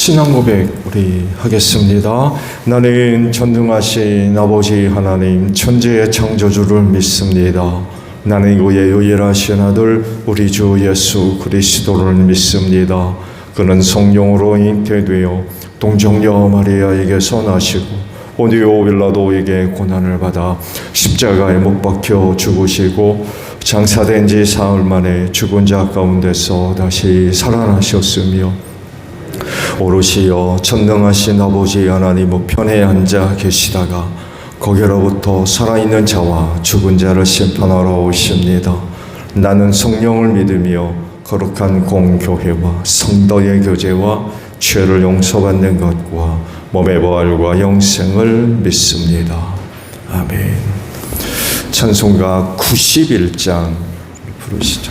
신앙 고백 우리 하겠습니다. 나는 전능하신 아버지 하나님 천지의 창조주를 믿습니다. 나는 그의 유일하신 아들 우리 주 예수 그리스도를 믿습니다. 그는 성령으로 잉태되어 동정녀 마리아에게서 나시고 본디오 빌라도에게 고난을 받아 십자가에 못 박혀 죽으시고 장사된 지 사흘 만에 죽은 자 가운데서 다시 살아나셨으며 오롯이여 전능하신 아버지 하나님 우편에 앉아 계시다가 거기로부터 살아있는 자와 죽은 자를 심판하러 오십니다. 나는 성령을 믿으며 거룩한 공교회와 성도의 교제와 죄를 용서받는 것과 몸의 부활과 영생을 믿습니다. 아멘. 찬송가 91장 부르시죠.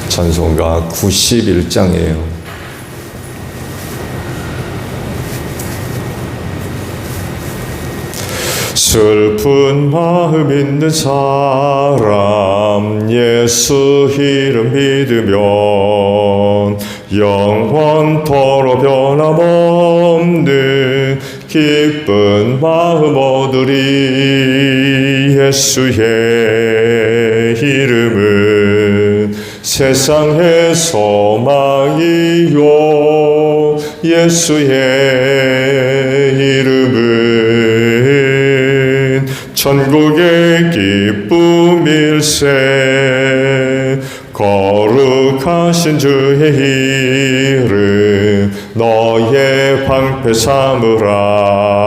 찬송가 91장이에요. 슬픈 마음 있는 사람 예수 이름 믿으면 영원토록 변함없는 기쁜 마음 얻으리. 예수의 이름은 세상의 소망이요 예수의 이름은 천국의 기쁨일세. 거룩하신 주의 이름 너의 방패 삼으라.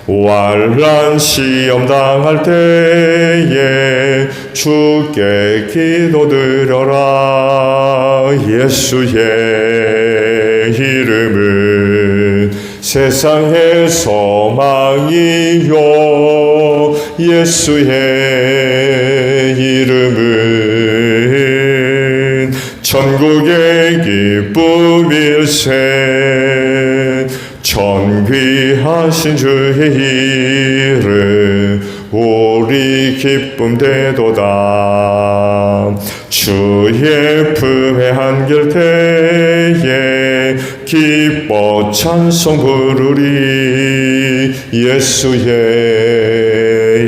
환난 시험 당할 때에 주께 기도드려라. 예수의 이름은 세상의 소망이요 예수의 이름은 천국의 기쁨일세. 존귀하신 주의 이름 우리 기쁨 되도다. 주의 품에 안길 때에 기뻐 찬송 부르리. 예수의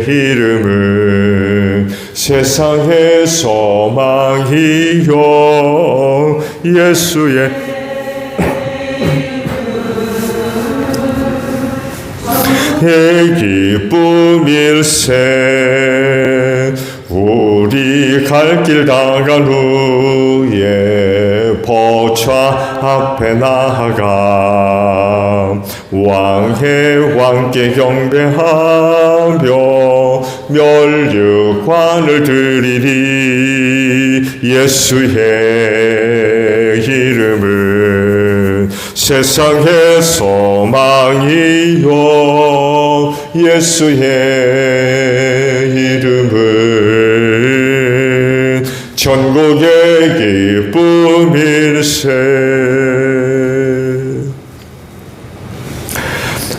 이름은 세상의 소망이요 예수의 기쁨일세. 우리 갈 길 다간 후에 보좌 앞에 나아가 왕의 왕께 경배하며 멸류관을 드리리. 예수의 이름은 세상의 소망이요 예수의 이름은 천국의 기쁨일세.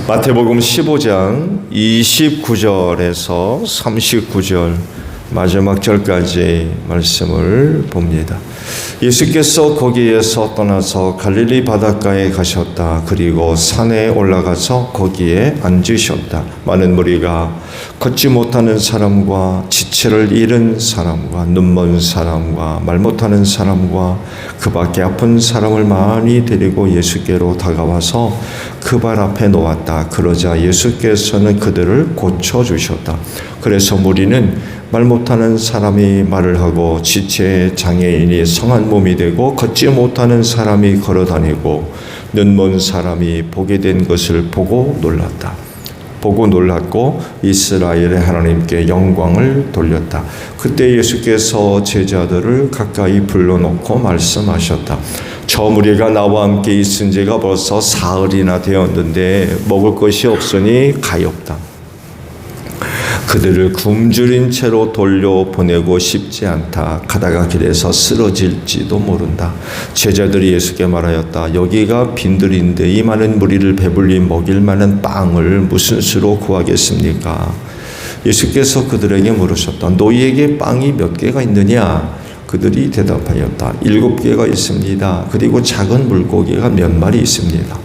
마태복음 15장 29절에서 39절 마지막 절까지 말씀을 봅니다. 예수께서 거기에서 떠나서 갈릴리 바닷가에 가셨다. 그리고 산에 올라가서 거기에 앉으셨다. 많은 무리가 걷지 못하는 사람과 지체를 잃은 사람과 눈먼 사람과 말 못하는 사람과 그 밖에 아픈 사람을 많이 데리고 예수께로 다가와서 그 발 앞에 놓았다. 그러자 예수께서는 그들을 고쳐주셨다. 그래서 무리는 말 못하는 사람이 말을 하고 지체의 장애인이 성한 몸이 되고 걷지 못하는 사람이 걸어다니고 눈먼 사람이 보게 된 것을 보고 놀랐고 이스라엘의 하나님께 영광을 돌렸다. 그때 예수께서 제자들을 가까이 불러놓고 말씀하셨다. 저 무리가 나와 함께 있은 지가 벌써 사흘이나 되었는데 먹을 것이 없으니 가엾다. 그들을 굶주린 채로 돌려보내고 싶지 않다. 가다가 길에서 쓰러질지도 모른다. 제자들이 예수께 말하였다. 여기가 빈들인데 이 많은 무리를 배불리 먹일 만한 빵을 무슨 수로 구하겠습니까? 예수께서 그들에게 물으셨다. 너희에게 빵이 몇 개가 있느냐? 그들이 대답하였다. 7개가 있습니다. 그리고 작은 물고기가 몇 마리 있습니다.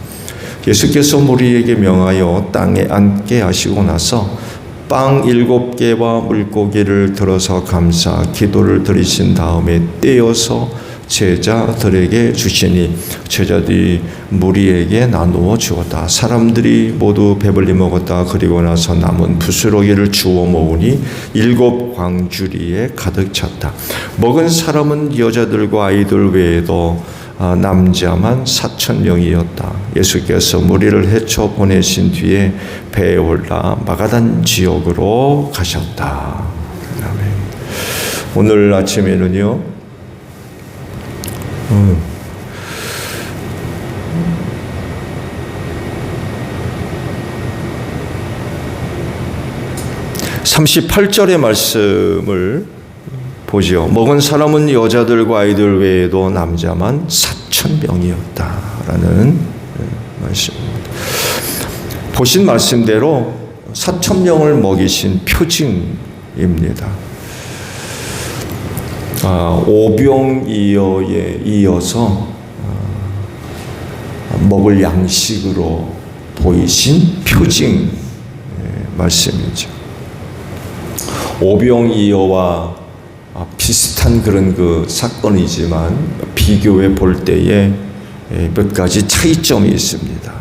예수께서 무리에게 명하여 땅에 앉게 하시고 나서 빵 7개와 물고기를 들어서 감사 기도를 드리신 다음에 떼어서 제자들에게 주시니 제자들이 무리에게 나누어 주었다. 사람들이 모두 배불리 먹었다. 그리고 나서 남은 부스러기를 주워 모으니 7 광주리에 가득 찼다. 먹은 사람은 여자들과 아이들 외에도 남자만 4,000명이었다. 예수께서 무리를 헤쳐 보내신 뒤에 배에 올라 마가단 지역으로 가셨다. 아멘. 오늘 아침에는요, 38절의 말씀을 보지요. 먹은 사람은 여자들과 아이들 외에도 남자만 4,000명이었다라는 말씀입니다. 보신 말씀대로 4,000명을 먹이신 표징입니다. 오병이어에 이어서 먹을 양식으로 보이신 표징 말씀이죠. 오병이어와 비슷한 그런 그 사건이지만 비교해 볼 때에 몇 가지 차이점이 있습니다.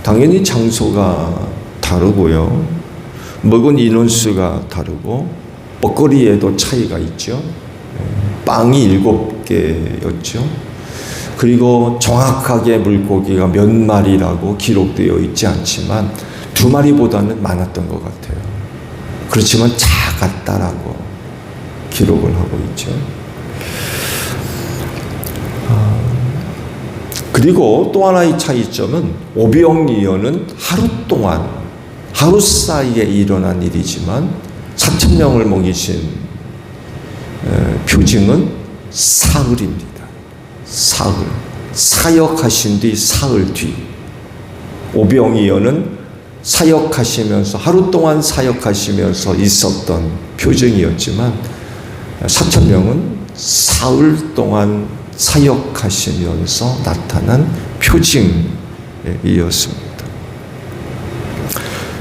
당연히 장소가 다르고요. 먹은 인원수가 다르고 먹거리에도 차이가 있죠. 빵이 7개였죠. 그리고 정확하게 물고기가 몇 마리라고 기록되어 있지 않지만 2마리보다는 많았던 것 같아요. 그렇지만 작았다라고 기록을 하고 있죠. 그리고 또 하나의 차이점은 오병이어는 하루 사이에 일어난 일이지만 4,000명을 먹이신 표징은 사흘입니다. 사역하신 뒤 사흘 뒤. 오병이어는 사역하시면서 하루 동안 사역하시면서 있었던 표징이었지만 4,000명은 사흘 동안 사역하시면서 나타난 표징이었습니다.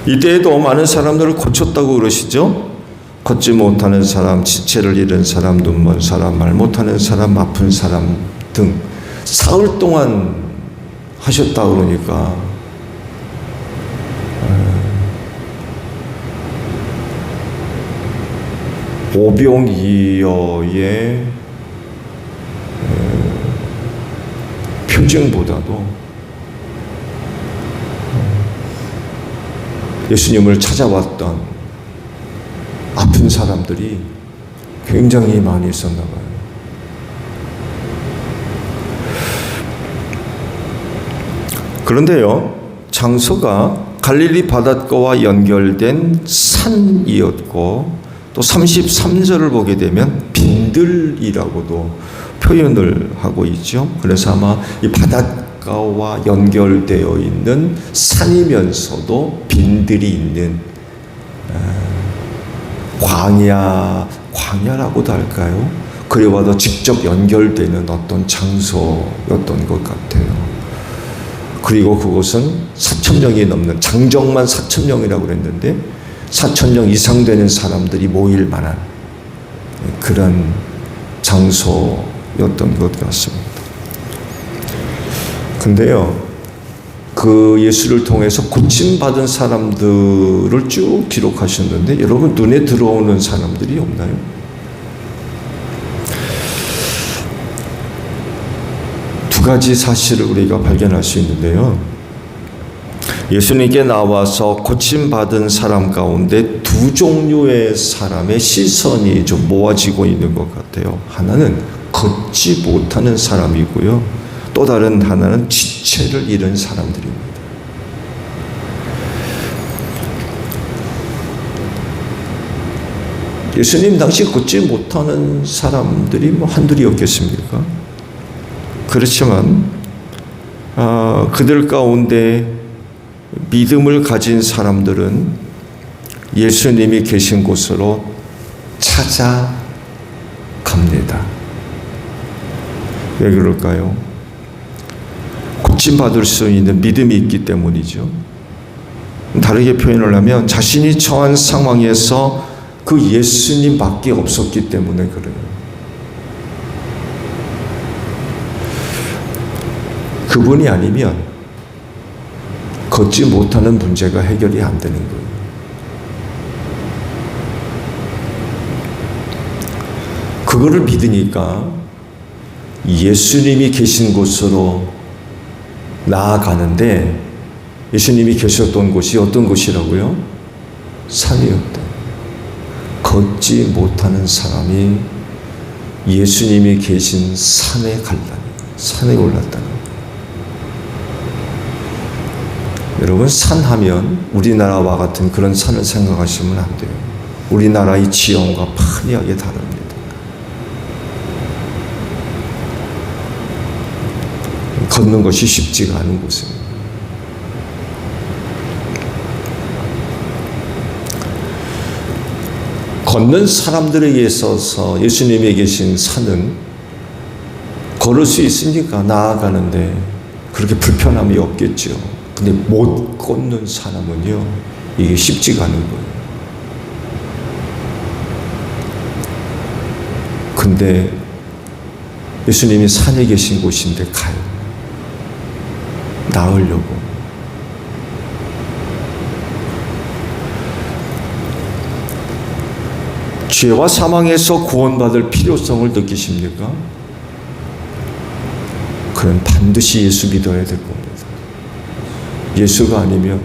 이때에도 많은 사람들을 고쳤다고 그러시죠? 걷지 못하는 사람, 지체를 잃은 사람, 눈먼 사람, 말 못하는 사람, 아픈 사람 등 사흘 동안 하셨다 그러니까 오병이어의 표징보다도 예수님을 찾아왔던 아픈 사람들이 굉장히 많이 있었나 봐요. 그런데요, 장소가 갈릴리 바닷가와 연결된 산이었고 또 33절을 보게 되면 빈들이라고도 표현을 하고 있죠. 그래서 아마 이 바닷가와 연결되어 있는 산이면서도 빈들이 있는 광야라고도 할까요? 그리와도 직접 연결되는 어떤 장소였던 것 같아요. 그리고 그곳은 4,000명이 넘는, 장정만 4,000명이라고 그랬는데 4,000명 이상 되는 사람들이 모일 만한 그런 장소였던 것 같습니다. 근데요, 그 예수를 통해서 고침받은 사람들을 쭉 기록하셨는데 여러분 눈에 들어오는 사람들이 없나요? 두 가지 사실을 우리가 발견할 수 있는데요. 예수님께 나와서 고침받은 사람 가운데 두 종류의 사람의 시선이 좀 모아지고 있는 것 같아요. 하나는 걷지 못하는 사람이고요. 또 다른 하나는 지체를 잃은 사람들입니다. 예수님 당시 걷지 못하는 사람들이 뭐 한둘이었겠습니까? 그렇지만 그들 가운데 믿음을 가진 사람들은 예수님이 계신 곳으로 찾아갑니다. 왜 그럴까요? 고침받을 수 있는 믿음이 있기 때문이죠. 다르게 표현을 하면 자신이 처한 상황에서 그 예수님밖에 없었기 때문에 그래요. 그분이 아니면 걷지 못하는 문제가 해결이 안 되는 거예요. 그거를 믿으니까 예수님이 계신 곳으로 나아가는데, 예수님이 계셨던 곳이 어떤 곳이라고요? 산이었다. 걷지 못하는 사람이 예수님이 계신 산에 갈라니, 산에 올랐다는 거예요. 여러분, 산하면 우리나라와 같은 그런 산을 생각하시면 안 돼요. 우리나라의 지형과 판이하게 다릅니다. 걷는 것이 쉽지가 않은 곳입니다. 걷는 사람들에 있어서 예수님이 계신 산은 걸을 수 있으니까 나아가는데 그렇게 불편함이 없겠죠. 근데 못 걷는 사람은요, 이게 쉽지가 않은 거예요. 근데 예수님이 산에 계신 곳인데 가요. 나으려고. 죄와 사망에서 구원받을 필요성을 느끼십니까? 그럼 반드시 예수 믿어야 될 겁니다. 예수가 아니면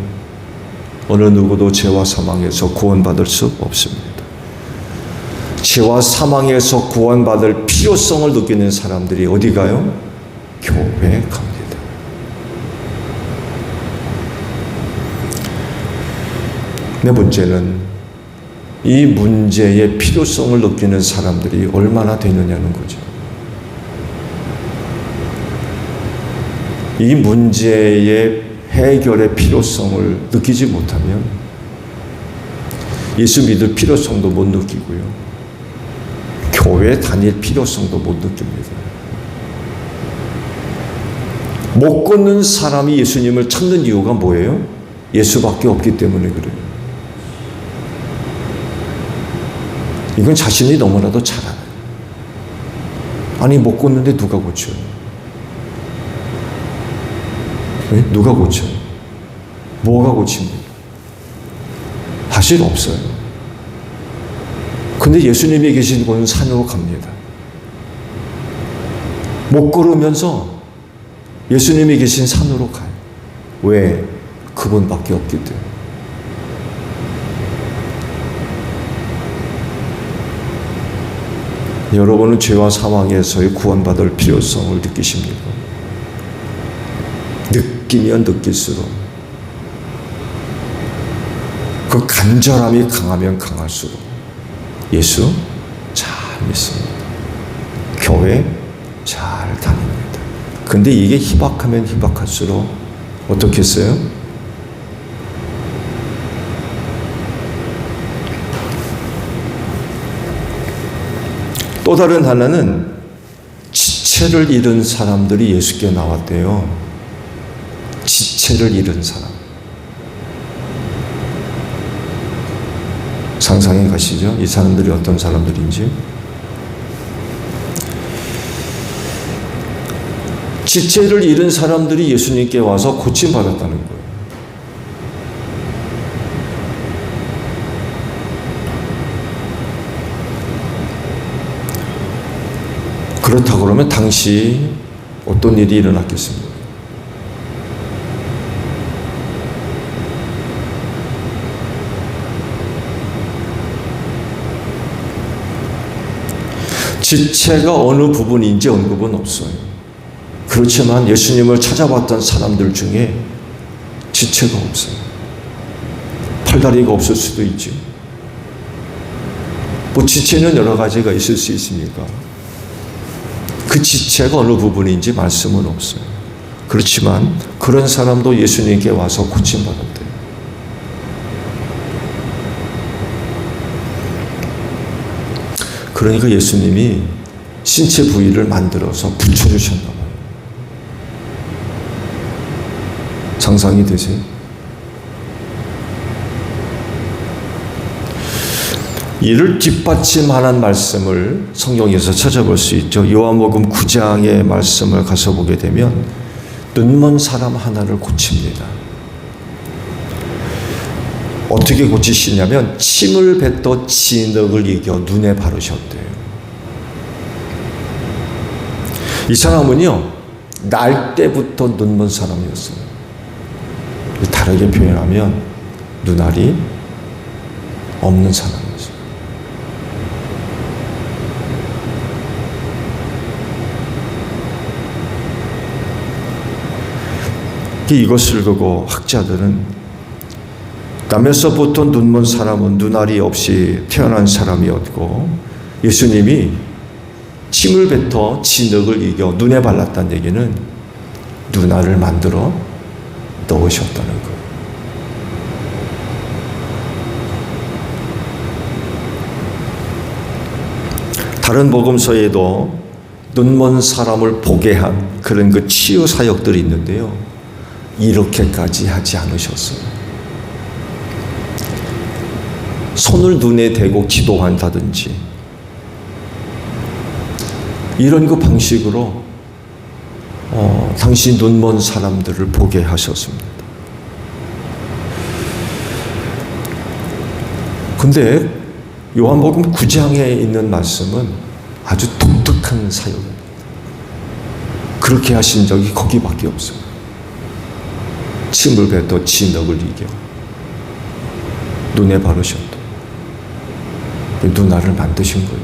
어느 누구도 죄와 사망에서 구원받을 수 없습니다. 죄와 사망에서 구원받을 필요성을 느끼는 사람들이 어디 가요? 교회에 갑니다. 네 번째는 이 문제의 필요성을 느끼는 사람들이 얼마나 되느냐는 거죠. 이 문제의 해결의 필요성을 느끼지 못하면 예수 믿을 필요성도 못 느끼고요, 교회 다닐 필요성도 못 느낍니다. 못 걷는 사람이 예수님을 찾는 이유가 뭐예요? 예수밖에 없기 때문에 그래요. 이건 자신이 너무나도 잘 알아요. 아니, 못 걷는데 누가 고쳐요? 네? 누가 고쳐요? 뭐가 고칩니까? 사실 없어요. 근데 예수님이 계신 곳은 산으로 갑니다. 못 걸으면서 예수님이 계신 산으로 가요. 왜? 그분밖에 없기 때문에. 여러분은 죄와 사망에서의 구원받을 필요성을 느끼십니까? 느끼면 느낄수록, 그 간절함이 강하면 강할수록 예수 잘 믿습니다. 교회 잘 다닙니다. 근데 이게 희박하면 희박할수록 어떻게 했어요? 또 다른 하나는 지체를 잃은 사람들이 예수께 나왔대요. 지체를 잃은 사람. 상상해 가시죠? 이 사람들이 어떤 사람들인지. 지체를 잃은 사람들이 예수님께 와서 고침받았다는 거예요. 그렇다고 그러면 당시 어떤 일이 일어났겠습니까? 지체가 어느 부분인지 언급은 없어요. 그렇지만 예수님을 찾아봤던 사람들 중에 지체가 없어요. 팔다리가 없을 수도 있죠. 뭐 지체는 여러 가지가 있을 수 있습니까? 그 지체가 어느 부분인지 말씀은 없어요. 그렇지만 그런 사람도 예수님께 와서 고침받았대요. 그러니까 예수님이 신체 부위를 만들어서 붙여주셨나 봐요. 상상이 되세요? 이를 뒷받침하는 말씀을 성경에서 찾아볼 수 있죠. 요한복음 9장의 말씀을 가서 보게 되면 눈먼 사람 하나를 고칩니다. 어떻게 고치시냐면 침을 뱉어 진흙을 이겨 눈에 바르셨대요. 이 사람은요, 날 때부터 눈먼 사람이었어요. 다르게 표현하면 눈알이 없는 사람이었어요. 이것을 보고 학자들은 남에서부터 눈먼 사람은 눈알이 없이 태어난 사람이었고 예수님이 침을 뱉어 진흙을 이겨 눈에 발랐다는 얘기는 눈알을 만들어 넣으셨다는 거예요. 다른 복음서에도 눈먼 사람을 보게 한 그런 그 치유 사역들이 있는데요. 이렇게까지 하지 않으셨어요. 손을 눈에 대고 기도한다든지 이런 그 방식으로 당시 눈먼 사람들을 보게 하셨습니다. 근데 요한복음 9장에 있는 말씀은 아주 독특한 사역입니다. 그렇게 하신 적이 거기밖에 없어요. 침을 뱉어 진흙을 이겨 눈에 바르셨다. 눈알을 만드신 거예요.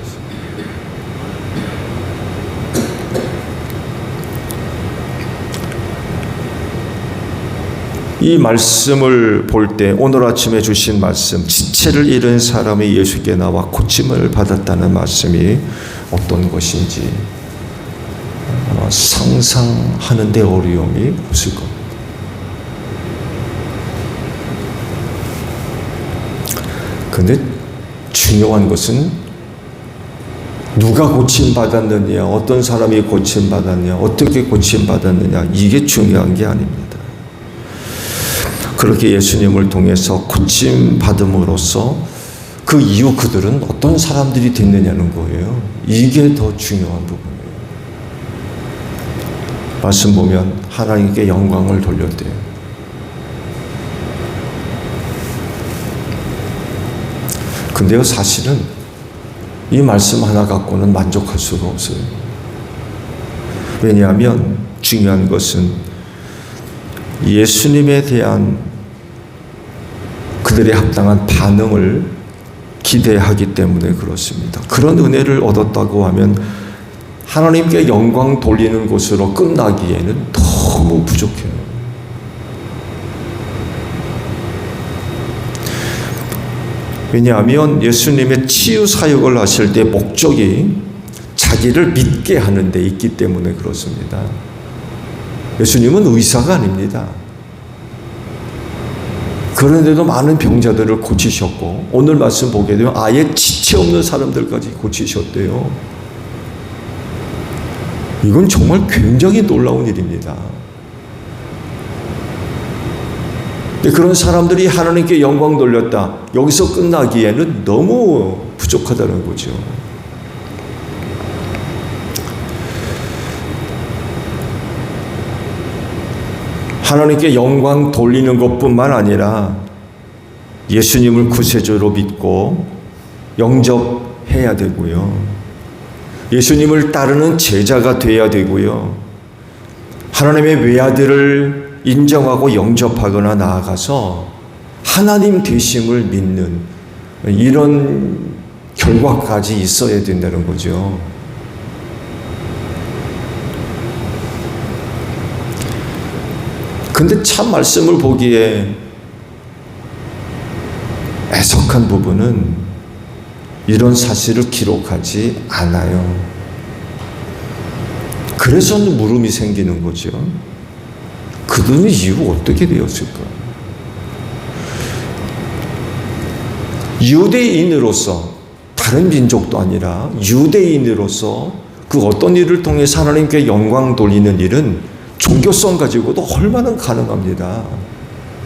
이 말씀을 볼 때 오늘 아침에 주신 말씀, 지체를 잃은 사람이 예수께 나와 고침을 받았다는 말씀이 어떤 것인지 상상하는 데 어려움이 없을 겁니다. 근데 중요한 것은 누가 고침받았느냐, 어떤 사람이 고침받았냐, 어떻게 고침받았느냐, 이게 중요한 게 아닙니다. 그렇게 예수님을 통해서 고침받음으로써 그 이후 그들은 어떤 사람들이 됐느냐는 거예요. 이게 더 중요한 부분이에요. 말씀 보면 하나님께 영광을 돌렸대요. 근데요, 사실은 이 말씀 하나 갖고는 만족할 수가 없어요. 왜냐하면 중요한 것은 예수님에 대한 그들의 합당한 반응을 기대하기 때문에 그렇습니다. 그런 은혜를 얻었다고 하면 하나님께 영광 돌리는 것으로 끝나기에는 너무 부족해요. 왜냐하면 예수님의 치유 사역을 하실 때 목적이 자기를 믿게 하는 데 있기 때문에 그렇습니다. 예수님은 의사가 아닙니다. 그런데도 많은 병자들을 고치셨고 오늘 말씀 보게 되면 아예 지체 없는 사람들까지 고치셨대요. 이건 정말 굉장히 놀라운 일입니다. 그런 사람들이 하나님께 영광 돌렸다. 여기서 끝나기에는 너무 부족하다는 거죠. 하나님께 영광 돌리는 것뿐만 아니라 예수님을 구세주로 믿고 영접해야 되고요. 예수님을 따르는 제자가 되어야 되고요. 하나님의 외아들을 인정하고 영접하거나 나아가서 하나님 되심을 믿는 이런 결과까지 있어야 된다는 거죠. 근데 참 말씀을 보기에 애석한 부분은 이런 사실을 기록하지 않아요. 그래서 물음이 생기는 거죠. 그들은 이후 어떻게 되었을까? 유대인으로서, 다른 민족도 아니라 유대인으로서 그 어떤 일을 통해서 하나님께 영광 돌리는 일은 종교성 가지고도 얼마나 가능합니다.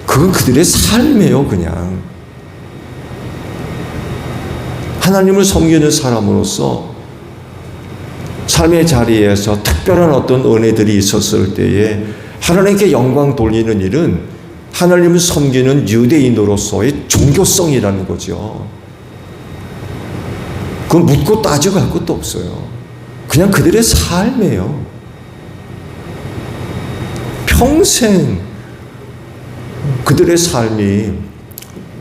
그건 그들의 삶이에요, 그냥. 하나님을 섬기는 사람으로서 삶의 자리에서 특별한 어떤 은혜들이 있었을 때에 하나님께 영광 돌리는 일은 하나님을 섬기는 유대인으로서의 종교성이라는 거죠. 그건 묻고 따지고 할 것도 없어요. 그냥 그들의 삶이에요. 평생 그들의 삶이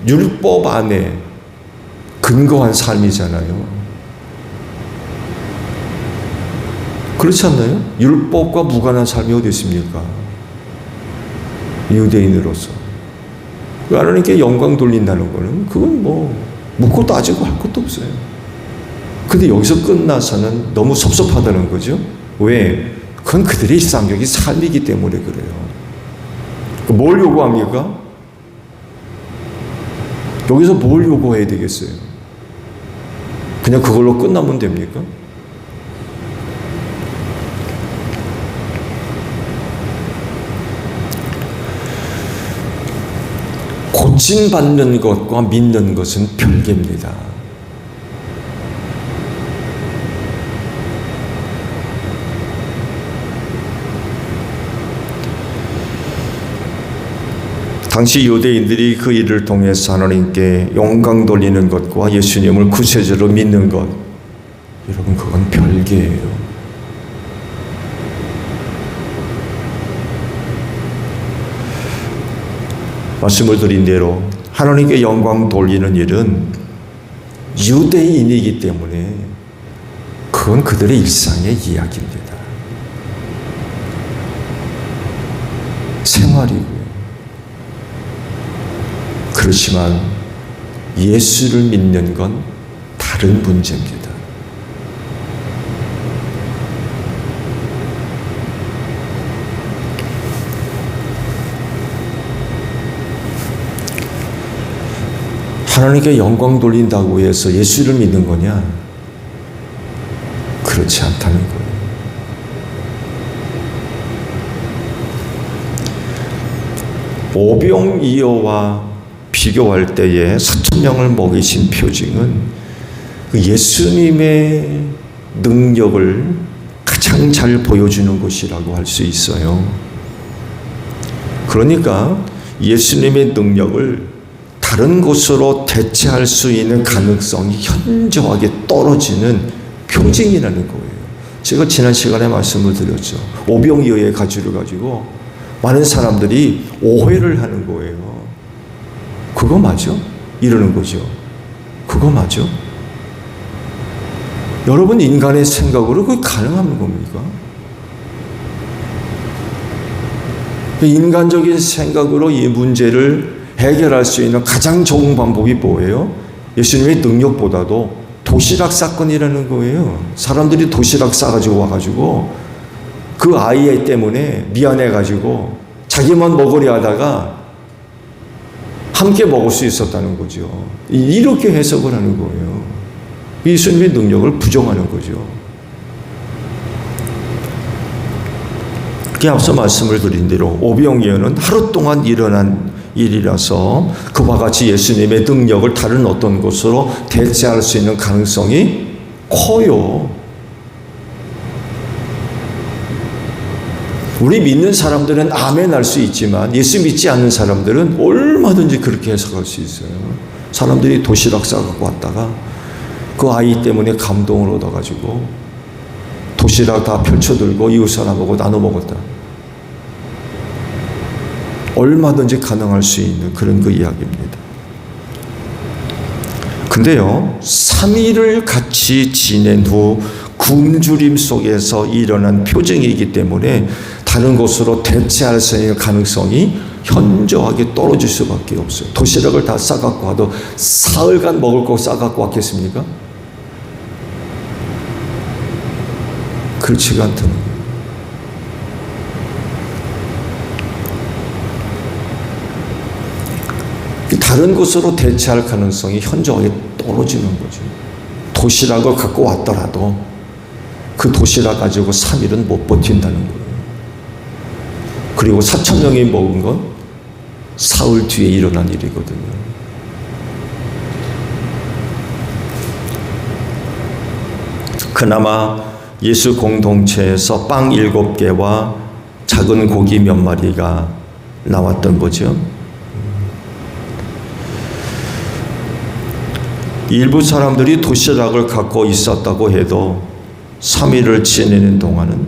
율법 안에 근거한 삶이잖아요. 그렇지 않나요? 율법과 무관한 삶이 어디 있습니까? 유대인으로서. 하나님께 영광 돌린다는 거는 그건 뭐 묻고 따지고 할 것도 없어요. 근데 여기서 끝나서는 너무 섭섭하다는 거죠. 왜? 그건 그들의 일상적인 삶이기 때문에 그래요. 뭘 요구합니까? 여기서 뭘 요구해야 되겠어요? 그냥 그걸로 끝나면 됩니까? 고침받는 것과 믿는 것은 별개입니다. 당시 유대인들이 그 일을 통해서 하나님께 영광 돌리는 것과 예수님을 구세주로 믿는 것, 여러분 그건 별개예요. 말씀을 드린 대로 하나님께 영광 돌리는 일은 유대인이기 때문에 그건 그들의 일상의 이야기입니다. 생활이고요. 그렇지만 예수를 믿는 건 다른 문제입니다. 하나님께 영광 돌린다고 해서 예수를 믿는 거냐? 그렇지 않다는 거예요. 오병이어와 비교할 때에 4,000명을 먹이신 표징은 그 예수님의 능력을 가장 잘 보여주는 것이라고 할 수 있어요. 그러니까 예수님의 능력을 다른 곳으로 대체할 수 있는 가능성이 현저하게 떨어지는 표징이라는 거예요. 제가 지난 시간에 말씀을 드렸죠. 오병이어의 가지를 가지고 많은 사람들이 오해를 하는 거예요. 그거 맞아? 이러는 거죠. 그거 맞아? 여러분 인간의 생각으로 그게 가능한 겁니까? 인간적인 생각으로 이 문제를 해결할 수 있는 가장 좋은 방법이 뭐예요? 예수님의 능력보다도 도시락 사건이라는 거예요. 사람들이 도시락 싸가지고 와가지고 그 아이 때문에 미안해가지고 자기만 먹으려 하다가 함께 먹을 수 있었다는 거죠. 이렇게 해석을 하는 거예요. 예수님의 능력을 부정하는 거죠. 앞서 말씀을 드린 대로 오병이어는 하루 동안 일어난 일이라서 그와 같이 예수님의 능력을 다른 어떤 것으로 대체할 수 있는 가능성이 커요. 우리 믿는 사람들은 아멘 할 수 있지만 예수 믿지 않는 사람들은 얼마든지 그렇게 해석할 수 있어요. 사람들이 도시락 싸갖고 왔다가 그 아이 때문에 감동을 얻어가지고 도시락 다 펼쳐들고 이웃 사람하고 나눠 먹었다. 얼마든지 가능할 수 있는 그런 그 이야기입니다. 근데요, 3일을 같이 지낸 후 굶주림 속에서 일어난 표징이기 때문에 다른 곳으로 대체할 수 있는 가능성이 현저하게 떨어질 수밖에 없어요. 도시락을 다 싸갖고 와도 사흘간 먹을 거 싸갖고 왔겠습니까? 그렇지가 않다는 거예요. 다른 곳으로 대체할 가능성이 현저하게 떨어지는 거죠. 도시락을 갖고 왔더라도 그 도시락 가지고 3일은 못 버틴다는 거예요. 그리고 4,000명이 먹은 건 사흘 뒤에 일어난 일이거든요. 그나마 예수 공동체에서 빵 7개와 작은 고기 몇 마리가 나왔던 거죠. 일부 사람들이 도시락을 갖고 있었다고 해도 3일을 지내는 동안은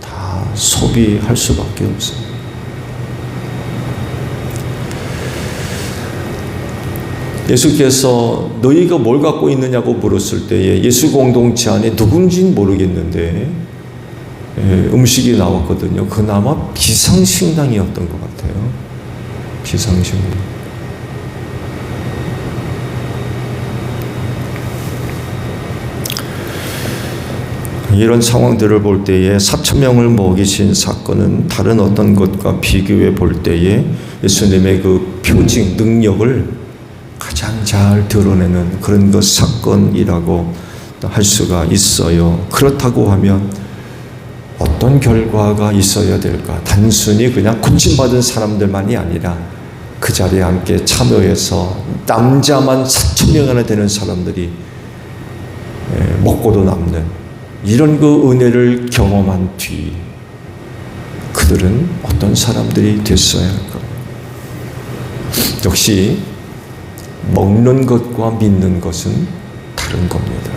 다 소비할 수밖에 없어요. 예수께서 너희가 뭘 갖고 있느냐고 물었을 때에 예수 공동체 안에 누군지는 모르겠는데 음식이 나왔거든요. 그나마 비상식량이었던 것 같아요. 비상식량. 이런 상황들을 볼 때에 4,000명을 먹이신 사건은 다른 어떤 것과 비교해 볼 때에 예수님의 그 표징, 능력을 가장 잘 드러내는 그런 것 사건이라고 할 수가 있어요. 그렇다고 하면 어떤 결과가 있어야 될까? 단순히 그냥 고침받은 사람들만이 아니라 그 자리에 함께 참여해서 남자만 4,000명이나 되는 사람들이 먹고도 남는 이런 그 은혜를 경험한 뒤 그들은 어떤 사람들이 됐어야 할까? 역시 먹는 것과 믿는 것은 다른 겁니다.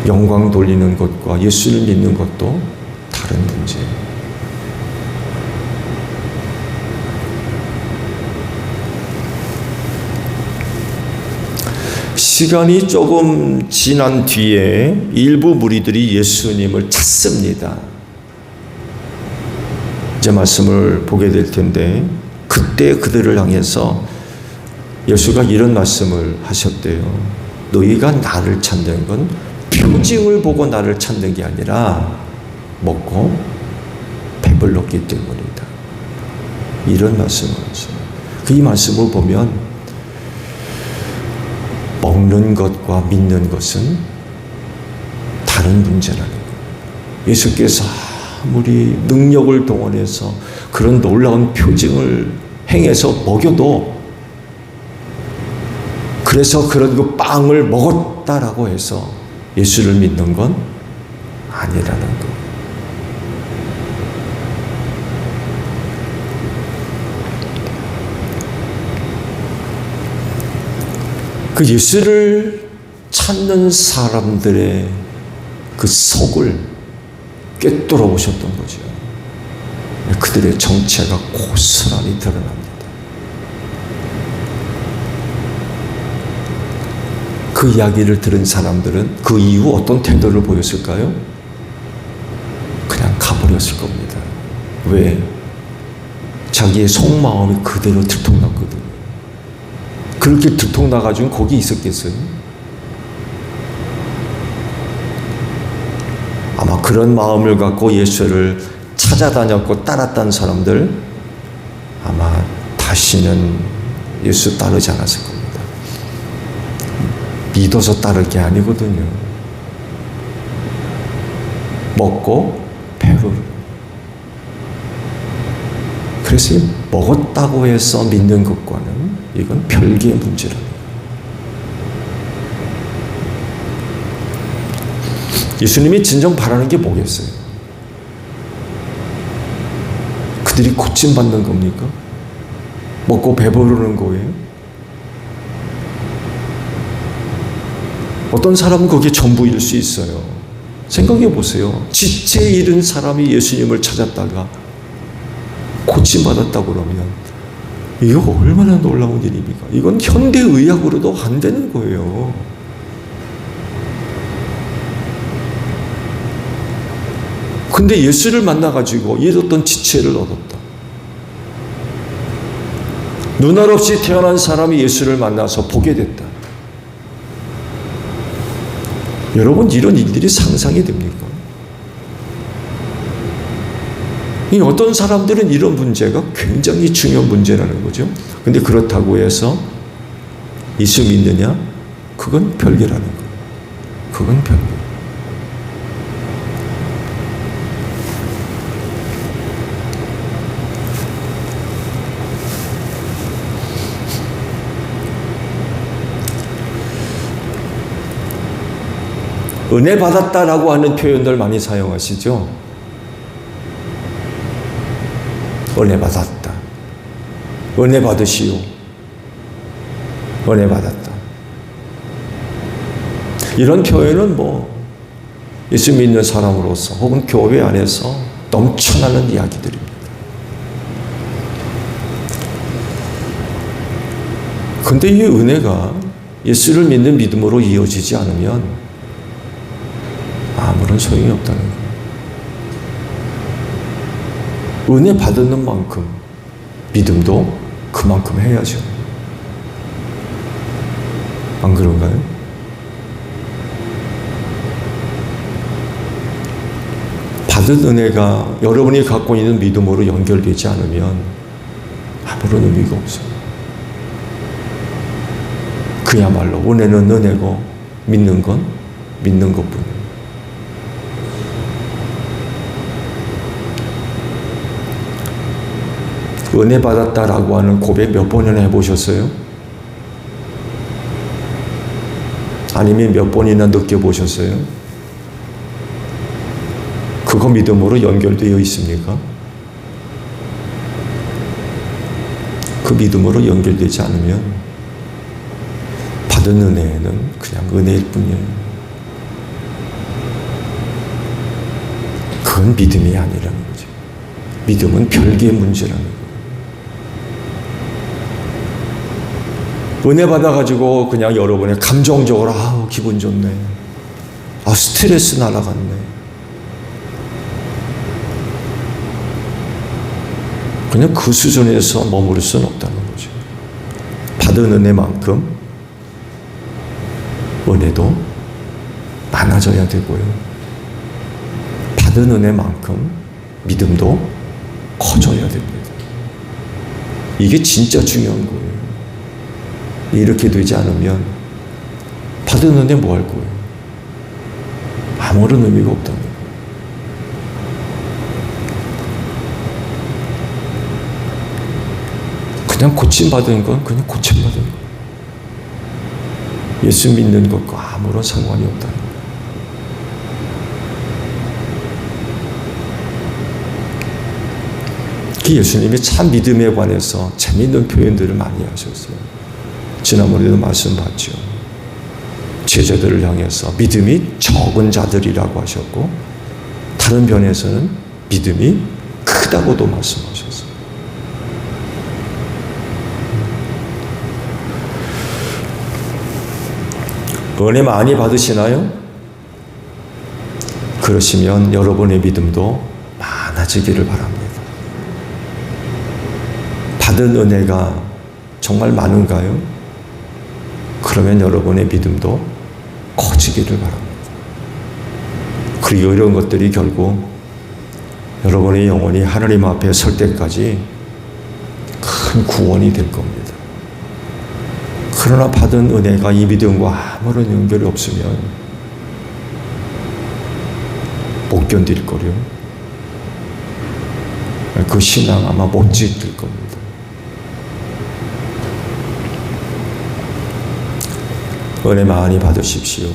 영광 돌리는 것과 예수를 믿는 것도 다른 문제예요. 시간이 조금 지난 뒤에 일부 무리들이 예수님을 찾습니다. 이제 말씀을 보게 될 텐데 그때 그들을 향해서 예수가 이런 말씀을 하셨대요. 너희가 나를 찾는 건 표징을 보고 나를 찾는 게 아니라 먹고 배불렀기 때문이다. 이런 말씀을 하셨어요. 이 말씀을 보면 먹는 것과 믿는 것은 다른 문제라는 거예요. 예수께서 아무리 능력을 동원해서 그런 놀라운 표징을 행해서 먹여도 그래서 그런 그 빵을 먹었다라고 해서 예수를 믿는 건 아니라는 거예요. 그 예수를 찾는 사람들의 그 속을 꿰뚫어 보셨던 거죠. 그들의 정체가 고스란히 드러납니다. 그 이야기를 들은 사람들은 그 이후 어떤 태도를 보였을까요? 그냥 가버렸을 겁니다. 왜? 자기의 속마음이 그대로 들통났거든요. 그렇게 들통나가지고 거기 있었겠어요? 아마 그런 마음을 갖고 예수를 찾아다녔고 따랐던 사람들 아마 다시는 예수 따르지 않았을 겁니다. 믿어서 따를 게 아니거든요. 먹고 배부르고. 그래서 먹었다고 해서 믿는 것과는 이건 별개의 문제라는 거예요. 예수님이 진정 바라는 게 뭐겠어요? 그들이 고침받는 겁니까? 먹고 배부르는 거예요? 어떤 사람은 그게 전부일 수 있어요. 생각해 보세요. 지체 잃은 사람이 예수님을 찾았다가 고침받았다고 그러면 이거 얼마나 놀라운 일입니까? 이건 현대의학으로도 안 되는 거예요. 근데 예수를 만나가지고 잃었던 지체를 얻었다. 눈알 없이 태어난 사람이 예수를 만나서 보게 됐다. 여러분, 이런 일들이 상상이 됩니까? 어떤 사람들은 이런 문제가 굉장히 중요한 문제라는 거죠. 근데 그렇다고 해서 예수 믿느냐? 그건 별개라는 거예요. 그건 별개. 은혜 받았다라고 하는 표현들 많이 사용하시죠? 은혜 받았다. 은혜 받으시오. 은혜 받았다. 이런 표현은 예수 믿는 사람으로서 혹은 교회 안에서 넘쳐나는 이야기들입니다. 근데 이 은혜가 예수를 믿는 믿음으로 이어지지 않으면 아무런 소용이 없다는 거예요. 은혜 받는 만큼 믿음도 그만큼 해야죠. 안 그런가요? 받은 은혜가 여러분이 갖고 있는 믿음으로 연결되지 않으면 아무런 의미가 없어요. 그야말로 은혜는 은혜고 믿는 건 믿는 것뿐이에요. 은혜 받았다라고 하는 고백 몇 번이나 해보셨어요? 아니면 몇 번이나 느껴보셨어요? 그거 믿음으로 연결되어 있습니까? 그 믿음으로 연결되지 않으면 받은 은혜는 그냥 은혜일 뿐이에요. 그건 믿음이 아니라는 거죠. 믿음은 별개의 문제라는 거예요. 은혜 받아가지고 그냥 여러분의 감정적으로 기분 좋네. 스트레스 날아갔네. 그냥 그 수준에서 머무를 수는 없다는 거죠. 받은 은혜만큼 은혜도 많아져야 되고요. 받은 은혜만큼 믿음도 커져야 됩니다. 이게 진짜 중요한 거예요. 이렇게 되지 않으면 받은 은혜 뭐 할 거예요? 아무런 의미가 없다는 거예요. 그냥 고침받은 건 그냥 고침받은 거예요. 예수 믿는 것과 아무런 상관이 없다는 거예요. 예수님이 참 믿음에 관해서 재미있는 표현들을 많이 하셨어요. 지난번에도 말씀 봤죠. 제자들을 향해서 믿음이 적은 자들이라고 하셨고, 다른 변에서는 믿음이 크다고도 말씀하셨어요. 은혜 많이 받으시나요? 그러시면 여러분의 믿음도 많아지기를 바랍니다. 받은 은혜가 정말 많은가요? 그러면 여러분의 믿음도 커지기를 바랍니다. 그리고 이런 것들이 결국 여러분의 영혼이 하나님 앞에 설 때까지 큰 구원이 될 겁니다. 그러나 받은 은혜가 이 믿음과 아무런 연결이 없으면 못 견딜 거요. 그 신앙 아마 못 지킬 겁니다. 은혜 많이 받으십시오.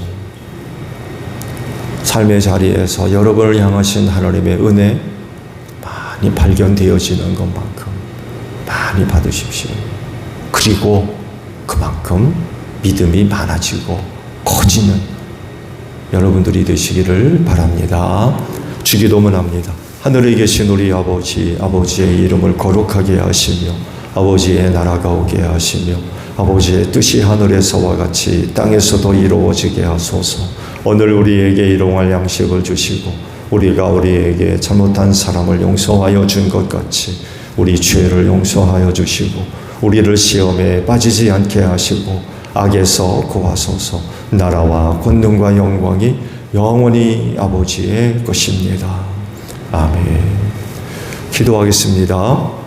삶의 자리에서 여러분을 향하신 하나님의 은혜 많이 발견되어지는 것만큼 많이 받으십시오. 그리고 그만큼 믿음이 많아지고 커지는 여러분들이 되시기를 바랍니다. 주기도문 합니다. 하늘에 계신 우리 아버지, 아버지의 이름을 거룩하게 하시며 아버지의 나라가 오게 하시며 아버지의 뜻이 하늘에서와 같이 땅에서도 이루어지게 하소서. 오늘 우리에게 일용할 양식을 주시고 우리가 우리에게 잘못한 사람을 용서하여 준 것 같이 우리 죄를 용서하여 주시고 우리를 시험에 빠지지 않게 하시고 악에서 구하소서. 나라와 권능과 영광이 영원히 아버지의 것입니다. 아멘. 기도하겠습니다.